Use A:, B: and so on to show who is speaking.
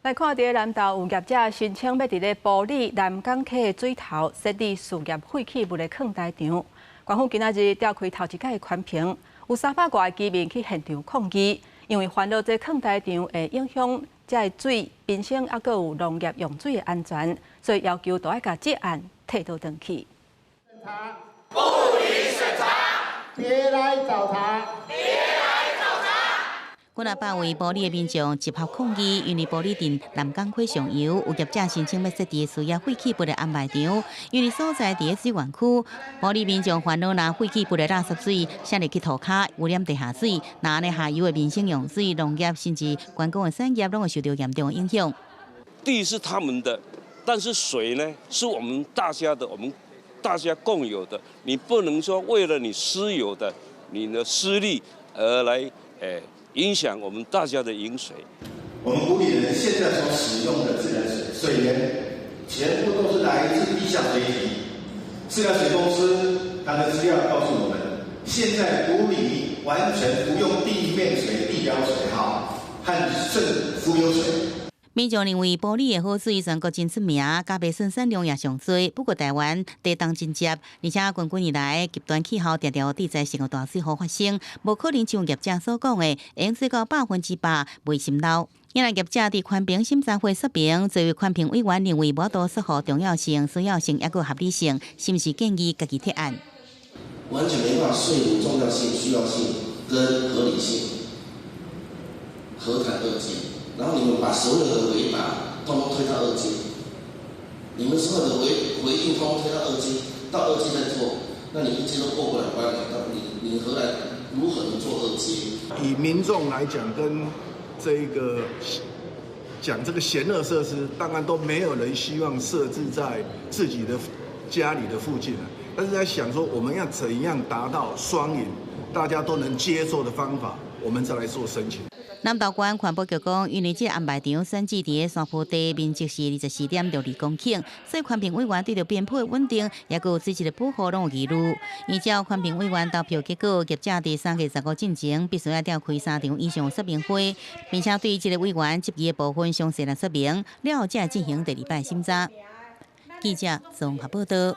A: 来看，伫南投有业者申请要伫咧埔里南港溪的水头设立事业废弃物的坑台场。官方今仔日召开头一届的宽评，有300多个居民去现场抗议，因为烦恼这坑台场会影响这水、民生，还佫有农业用水的安全，所以要求都要甲这案退倒转去。
B: 不予审查，别来找茬。
C: 几啊百位埔里的民众集合抗议，因为埔里镇南港溪上游有业者申请要设置需要废弃物的安排场，因为所在伫水源区，埔里民众烦恼拿废弃物的垃圾水下入去涂骹，污染地下水，那安尼下游的民生用水、农业甚至观光的产业，拢会受到严重的影响。
D: 地是他们的，但是水呢是我们大家的，我们大家共有的。你不能说为了你私有的、你的私利而来，影响我们大家的饮水。
E: 我们埔里人现在所使用的自来水水源，全部都是来自地下水体。自来水公司它的资料告诉我们，现在埔里完全不用地面水、地表水和渗浮游水。
C: 民众认为埔里的好水全国真出名，加白笋产量也上多。不过台湾地冻真接，而且近几年来极端气候常常地灾性的大水祸发生，无可能像业者所讲的，会水到100%未渗漏。因为业者伫宽评审查会说明，作为宽评委员认为无多适合重要性、需要性也个合理性，是不是建议家己提案？
F: 完全没办法说明重要性、需要性跟合理性，何谈2阶？ 然后你们把所有的违法通通推到2阶，你们所有的回应通通推到2阶，到2阶再做，那你1阶都过不了关了，那你如何能做2阶？
G: 以民众来讲，跟这个讲这个闲乐设施，当然都没有人希望设置在自己的家里的附近了。但是在想说，我们要怎样达到双赢，大家都能接受的方法，我们再来做申请。
C: 南投县环保局讲，因为这安排场选址伫山坡地，面积是24.62公顷，所以宽评委员对着编配稳定，也有水质的保护拢有疑虑。依照宽评委员投票结果，业者伫3月15进前必须要召开3场以上说明会，并且对这个委员质疑的部分详细来说明，了后才会进行第2摆审查。记者综合报道。